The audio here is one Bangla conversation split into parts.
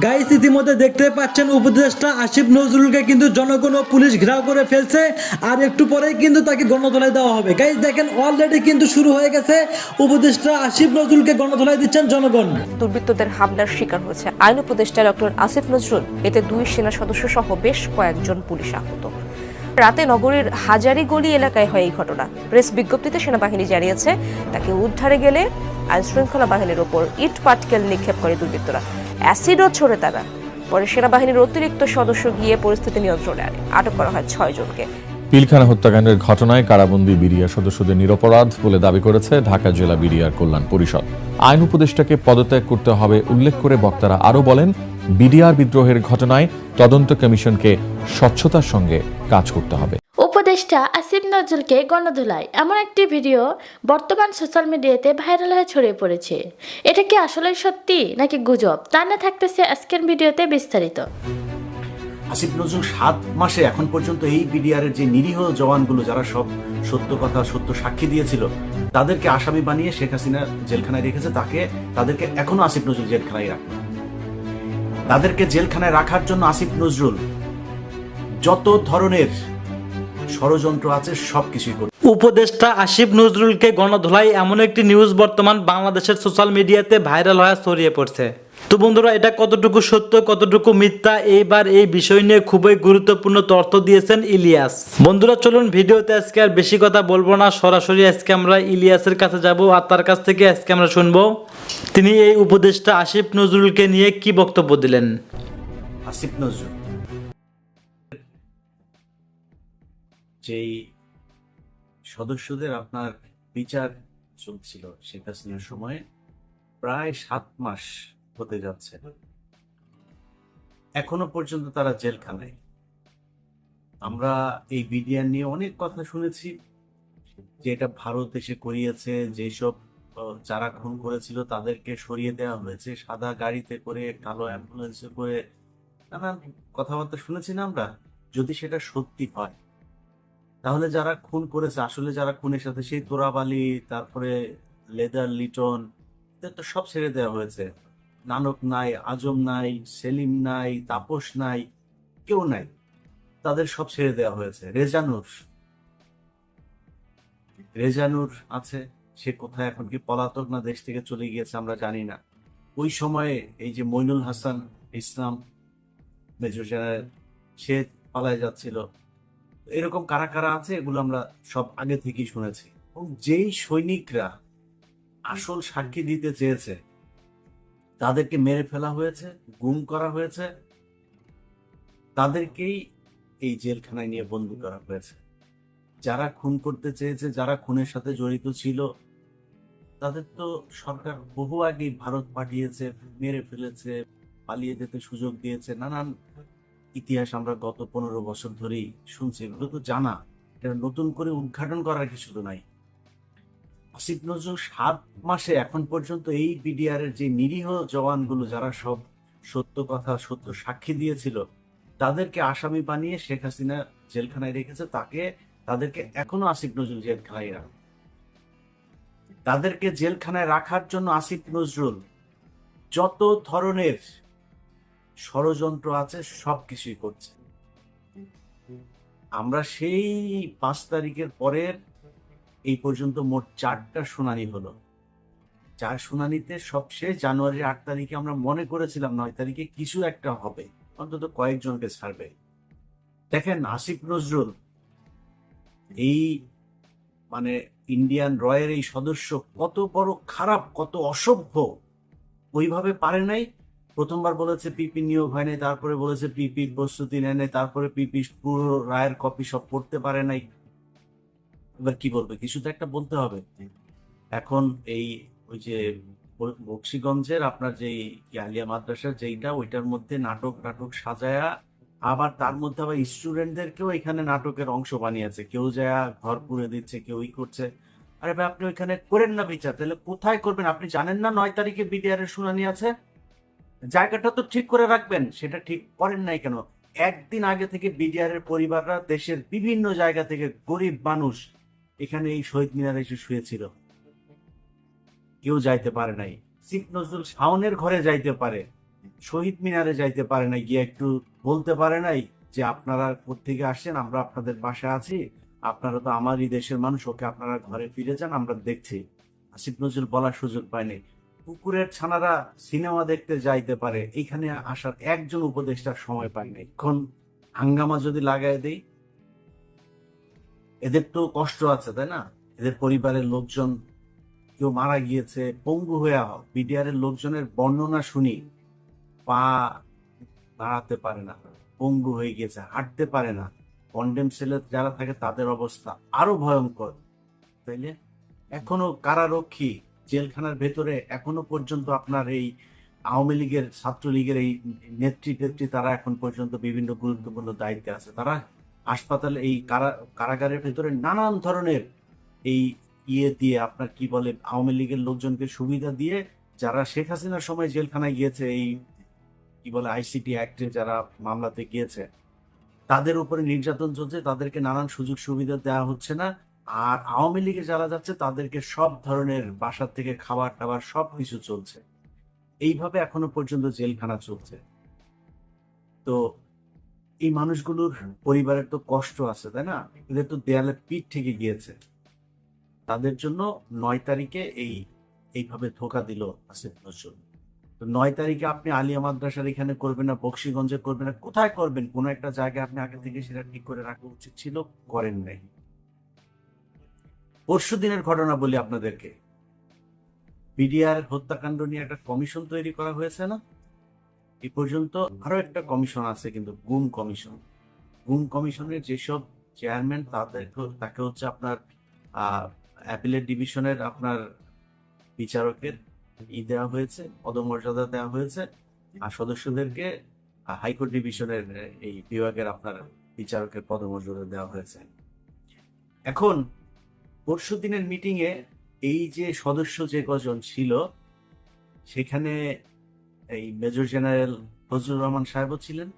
গাইস ইতিমধ্যে দেখতে পাচ্ছেন উপদেষ্টা আসিফ নজরুলকে কিন্তু জনগণ ও পুলিশ ঘেরাও করে ফেলছে আর একটু পরেই কিন্তু তাকে গণধোলাই দেওয়া হবে। গাইস দেখেন অলরেডি কিন্তু শুরু হয়ে গেছে, উপদেষ্টা আসিফ নজরুলকে গণধোলাই দিচ্ছেন জনগণ। দুর্বৃত্তদের হামলার শিকার হয়েছে আইন উপদেষ্টা ডক্টর আসিফ নজরুল। এতে 2 সেনা সদস্য সহ বেশ কয়েকজন পুলিশ আহত। রাতে নগরীর হাজারি গলি এলাকায় হয় এই ঘটনা। প্রেস বিজ্ঞপ্তিতে সেনাবাহিনী জানিয়েছে তাকে উদ্ধারে গেলে আইন শৃঙ্খলা বাহিনীর ওপর ইট পাটকেল নিক্ষেপ করে দুর্বৃত্তরা, অ্যাসিডও ছোড়ে তারা। পরে সেনাবাহিনীর অতিরিক্ত সদস্য গিয়ে পরিস্থিতি নিয়ন্ত্রণে আনে। আটক করা হয় 6 জনকে। পিলখানা হত্যাকাণ্ডের ঘটনায় কারাবন্দী বিডিআর সদস্যদের নিরপরাধ বলে দাবি করেছে ঢাকা জেলা বিডিআর কল্যাণ পরিষদ। আইন উপদেষ্টাকে পদত্যাগ করতে হবে উল্লেখ করে বক্তারা আরও বলেন, বিডিআর বিদ্রোহের ঘটনায় তদন্ত কমিশনকে স্বচ্ছতার সঙ্গে কাজ করতে হবে। উপদেষ্টা আসিফ নজরুলকে গণধোলাই এমন একটি ভিডিও বর্তমান সোশ্যাল মিডিয়াতে ভাইরাল হয়ে ছড়িয়ে পড়েছে। এটা কি আসলেই সত্যি নাকি গুজব, তা না থাকতেছে আজকের ভিডিওতে বিস্তারিত। আসিফ নজরুল 7 মাসে এখন পর্যন্ত এই বিডিআর এর যে নিরীহ জওয়ানগুলো যারা সব সত্য কথা সত্য সাক্ষী দিয়েছিল তাদেরকে আসামি বানিয়ে শেখ হাসিনা জেলখানায় রেখেছে, তাদেরকে এখনো আসিফ নজরুল জেলখানায় রাখে। তাদেরকে জেলখানায় রাখার জন্য আসিফ নজরুল যত ধরনের ষড়যন্ত্র আছে সবকিছুই করে। উপদেষ্টা আসিফ নজরুলকে গণধোলাই এমন একটি নিউজ বর্তমান বাংলাদেশের সোশ্যাল মিডিয়াতে ভাইরাল হয়ে ছড়িয়ে পড়ছে। তো বন্ধুরা, এটা কতটুকু সত্য কতটুকু মিথ্যা, এইবার এই বিষয় নিয়ে খুবই গুরুত্বপূর্ণ তথ্য দিয়েছেন ইলিয়াস। বন্ধুরা চলুন ভিডিওতে আজকে আর বেশি কথা বলবো না, সরাসরি আজকে আমরা ইলিয়াসের কাছে যাব আর তার কাছ থেকে আজকে আমরা শুনবো তিনি এই উপদেষ্টা আসিফ নজরুলকে নিয়ে কি বক্তব্য দিলেন। আসিফ নজরুল যেই সদস্যদের আপনার বিচার চলছিল শেখ হাসিনার সময়ে, প্রায় 7 মাস হতে যাচ্ছে, এখনো পর্যন্ত তারা জেলখানায়। আমরা এই বিডিআর নিয়ে অনেক কথা শুনেছি যে এটা ভারত এসে করিয়েছে, যেসব যারা খুন করেছিল তাদেরকে সরিয়ে দেওয়া হয়েছে, সাদা গাড়িতে করে কালো অ্যাম্বুলেন্সে করে নানান কথাবার্তা শুনেছি না আমরা। যদি সেটা সত্যি হয় তাহলে যারা খুন করেছে, আসলে যারা খুনের সাথে, সেই তোরাবালি, তারপরে লেদার লিটন, এদের তো সব ছেড়ে দেওয়া হয়েছে। নানক নাই, আজম নাই, সেলিম নাই, তাপস নাই, কেউ নাই, তাদের সব ছেড়ে দেওয়া হয়েছে। রেজানুর আছে, সে কোথায় এখন, কি পলাতক না দেশ থেকে চলে গিয়েছে আমরা জানি না। ওই সময়ে এই যে মইনুল হাসান ইসলাম মেজর জেনারেল, সে পালায় যাচ্ছিল। এরকম কারা কারা আছে এগুলো আমরা সব আগে থেকেই শুনেছি। এবং যেই সৈনিকরা আসল সাক্ষী দিতে চেয়েছে তাদেরকে মেরে ফেলা হয়েছে, গুম করা হয়েছে, তাদেরকেই এই জেলখানায় নিয়ে বন্দী করা হয়েছে। যারা খুন করতে চেয়েছে, যারা খুনের সাথে জড়িত ছিল, তাদের তো সরকার বহু আগেই ভারত পাঠিয়েছে, মেরে ফেলেছে, পালিয়ে যেতে সুযোগ দিয়েছে। নানান ইতিহাস আমরা গত 15 বছর ধরেই শুনছি, এগুলো তো জানা, এটা নতুন করে উদ্ঘাটন করার কিছু তো নাই। আসিফ নজরুল 7 মাসে এখন পর্যন্ত এই বিডিআর এর যে নিরীহ জওয়ানগুলো যারা সব সত্য কথা সত্য সাক্ষী দিয়েছিল তাদেরকে আসামি বানিয়ে শেখ হাসিনা জেলখানায় রেখেছে, তাদেরকে এখনো আসিফ নজরুল জেলখানায় রাখে। তাদেরকে জেলখানায় রাখার জন্য আসিফ নজরুল যত ধরনের ষড়যন্ত্র আছে সবকিছুই করছে। আমরা সেই 5 তারিখের পরের এই পর্যন্ত মোট 4টা শুনানি হলো। 4 শুনানিতে সবশেষ জানুয়ারির 8 তারিখে আমরা মনে করেছিলাম 9 তারিখে কিছু একটা হবে, অন্তত কয়েকজনকে ছাড়বে। দেখেন আসিফ নজরুল এই মানে ইন্ডিয়ান রয়ের এই সদস্য কত বড় খারাপ, কত অসভ্য, ওইভাবে পারে নাই। প্রথমবার বলেছে পিপি নিয়োগ হয় নাই, তারপরে বলেছে পিপির প্রস্তুতি নেয় নাই, তারপরে পিপি পুরো রায়ের কপি সব পড়তে পারে নাই। এবার কি বলবে, কিছু তো একটা বলতে হবে। এখন এই ওই যে বক্সিগঞ্জের আপনার যেই আলিয়া মাদ্রাসার যেইটা, ওইটার মধ্যে নাটক সাজায়া, আবার তার মধ্যে আবার স্টুডেন্টদেরকেও এখানে নাটকের অংশ বানিয়েছে। কেউ যায় ঘর পুড়ে দিচ্ছে, কেউ করছে। আরে ভাই, আপনি ওইখানে করেন না বিচার, তাহলে কোথায় করবেন? আপনি জানেন না 9 তারিখে বিডিআর এর শুনানি আছে? জায়গাটা তো ঠিক করে রাখবেন, সেটা ঠিক করেন নাই কেন? একদিন আগে থেকে বিডিআর এর পরিবাররা দেশের বিভিন্ন জায়গা থেকে গরিব মানুষ এখানে এই শহীদ মিনারে এসে শুয়েছিল, কেউ যাইতে পারে নাই। আসিফ নজরুল শাওনের ঘরে যাইতে পারে, শহীদ মিনারে যাইতে পারে না, গিয়ে একটু বলতে পারে নাই যে আপনারা কোত্থেকে আসছেন, আমরা আপনাদের পাশে আছি, আপনারা তো আমারই দেশের মানুষ, ওকে আপনারা ঘরে ফিরে যান, আমরা দেখছি। আসিফ নজরুল বলার সুযোগ পায়নি। কুকুরের ছানারা সিনেমা দেখতে যাইতে পারে, এখানে আসার একজন উপদেষ্টার সময় পায়নি। এখন হাঙ্গামা যদি লাগাই দেই, এদের তো কষ্ট আছে, তাই না? এদের পরিবারের লোকজন, কেউ মারা গিয়েছে, পঙ্গু হয়ে বিডিআরের লোকজনের বর্ণনা শুনি, পা দাঁড়াতে পারে না, পঙ্গু হয়ে গিয়েছে, হাঁটতে পারে না। কন্ডেম সেলে যারা থাকে তাদের অবস্থা আরো ভয়ঙ্কর, তাইলে এখনো কারারক্ষী জেলখানার ভেতরে এখনো পর্যন্ত আপনার এই আওয়ামী লীগের, ছাত্রলীগের এই নেত্রী তারা এখন পর্যন্ত বিভিন্ন গুরুত্বপূর্ণ দায়িত্বে আছে। তারা হাসপাতালে, এই কারাগারের ভেতরে নানান ধরনের এই দিয়ে আপনার কি বলে, আওয়ামী লীগের লোকজনকে সুবিধা দিয়ে, যারা শেখ হাসিনার সময় জেলখানায় গিয়েছে, এই কি বলে আইসিটি অ্যাক্টে যারা মামলাতে গিয়েছে, তাদের উপরে নির্যাতন চলছে, তাদেরকে নানান সুযোগ সুবিধা দেওয়া হচ্ছে না। আর আওয়ামী লীগে যারা যাচ্ছে তাদেরকে সব ধরনের বাসার থেকে খাবার টাবার সবকিছু চলছে। এইভাবে এখনো পর্যন্ত জেলখানা চলছে। তো এই মানুষগুলোর পরিবারের তো কষ্ট আছে, তাই না? এদের তো দেয়ালে পিঠ থেকে গিয়েছে। তাদের জন্য 9 তারিখে এইভাবে ধোকা দিল আসিফ নজরুল। তো 9 তারিখে আপনি আলিয়া মাদ্রাসার এখানে করবেন না, বকশীগঞ্জে করবেন না, কোথায় করবেন? কোনো একটা জায়গায় আপনি আগে থেকে সেটা ঠিক করে রাখা উচিত ছিল, করেন নাই। পরশু দিনের ঘটনা বলি আপনাদেরকে, বিডিআর হত্যাকাণ্ড নিয়ে একটা কমিশন তৈরি করা হয়েছে না? এই পর্যন্ত আরো একটা কমিশন আছে, কিন্তু গুম কমিশন। গুম কমিশনের যেসব চেয়ারম্যান, তাকে হচ্ছে আপনার অ্যাপিলেট ডিভিশনের আপনার বিচারকের দেওয়া হয়েছে, পদমর্যাদা দেওয়া হয়েছে, আর সদস্যদেরকে হাইকোর্ট ডিভিশনের এই বিভাগের আপনার বিচারকের পদমর্যাদা দেওয়া হয়েছে। এখন পরশু দিনের মিটিং এ এই যে সদস্য যে কজন ছিল, সেখানে এই মেজর জেনারেল ফজলুর রহমান সাহেবও ছিলেন।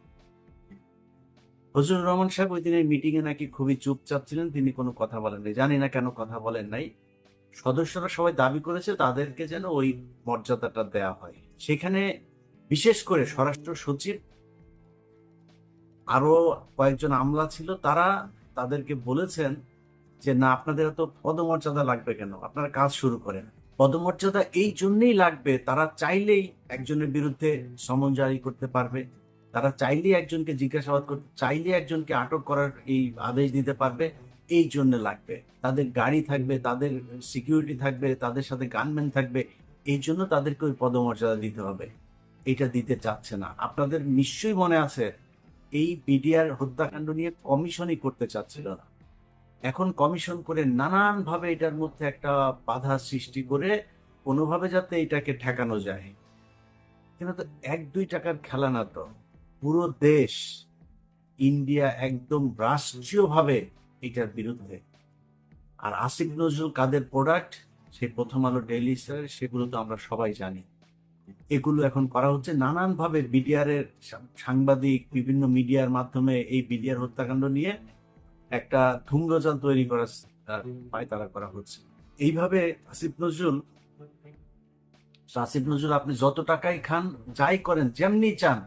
ফজলুর রহমান সাহেব ওই দিনের মিটিং এ নাকি খুবই চুপচাপ ছিলেন, তিনি কোনো কথা বলেন নাই। জানি না কেন কথা বলেন নাই। সদস্যরা সবাই দাবি করেছে তাদেরকে যেন ওই মর্যাদাটা দেয়া হয়। সেখানে বিশেষ করে স্বরাষ্ট্র সচিব, আরো কয়েকজন আমলা ছিল, তারা তাদেরকে বলেছেন যে না, আপনাদের এত পদমর্যাদা লাগবে কেন, আপনারা কাজ শুরু করেন। পদমর্যাদা এই জন্যই লাগবে, তারা চাইলেই একজনের বিরুদ্ধে সমন জারি করতে পারবে, তারা চাইলেই একজনকে জিজ্ঞাসাবাদ করতে, চাইলে একজনকে আটক করার এই আদেশ দিতে পারবে, এই জন্য লাগবে। তাদের গাড়ি থাকবে, তাদের সিকিউরিটি থাকবে, তাদের সাথে গানম্যান থাকবে, এই জন্য তাদেরকে ওই পদমর্যাদা দিতে হবে। এটা দিতে চাচ্ছে না। আপনাদের নিশ্চয়ই মনে আছে, এই বিডিআর হত্যাকাণ্ড নিয়ে কমিশনই করতে চাচ্ছিল না। এখন কমিশন করে নানান ভাবে এটার মধ্যে একটা বাধা সৃষ্টি করে কোনোভাবে যাতে এটাকে ঠেকানো যায়। কিন্তু তো 1-2 টাকার খেলা না, তো পুরো দেশ, ইন্ডিয়া একদম রাষ্ট্রীয়ভাবে এটার বিরুদ্ধে। আর আসিফ নজরুল কাদের প্রোডাক্ট, সেই প্রথম আলো, ডেইলি স্টার, সেগুলো তো আমরা সবাই জানি। এগুলো এখন করা হচ্ছে নানান ভাবে, বিডিআর এর সাংবাদিক, বিভিন্ন মিডিয়ার মাধ্যমে এই বিডিআর হত্যাকাণ্ড নিয়ে একটা ধূম্রজাল তৈরি করার পায়তারা করা হচ্ছে। এইভাবে আসিফ নজরুল আপনি যত টাকাই খান, যাই করেন, যেমনি চান,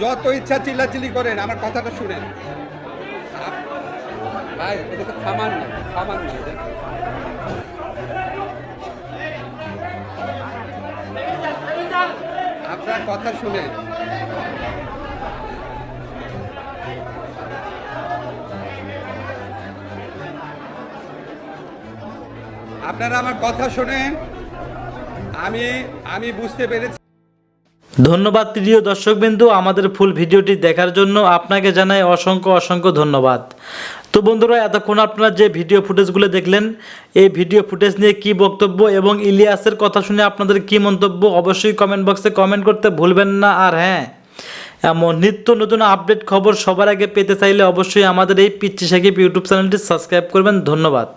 যত ইচ্ছা চিল্লাচিল্লি করেন, আমার কথাটা শুনেন ভাই, এটা তো থামান না। আপনার কথা শুনেন। আপনারা আমার কথা শোনেন, আমি বুঝতে পেরেছি। ধন্যবাদ প্রিয় দর্শকবৃন্দু, আমাদের ফুল ভিডিওটি দেখার জন্য আপনাকে জানাই অসংখ্য ধন্যবাদ। তো বন্ধুরা, এতক্ষণ আপনারা যে ভিডিও ফুটেজগুলো দেখলেন, এই ভিডিও ফুটেজ নিয়ে কি বক্তব্য এবং ইলিয়াসের কথা শুনে আপনাদের কি মন্তব্য, অবশ্যই কমেন্ট বক্সে কমেন্ট করতে ভুলবেন না। আর হ্যাঁ, এমন নিত্য নতুন আপডেট খবর সবার আগে পেতে চাইলে অবশ্যই আমাদের এই পিচ্চি সাকিব ইউটিউব চ্যানেলটি সাবস্ক্রাইব করবেন। ধন্যবাদ।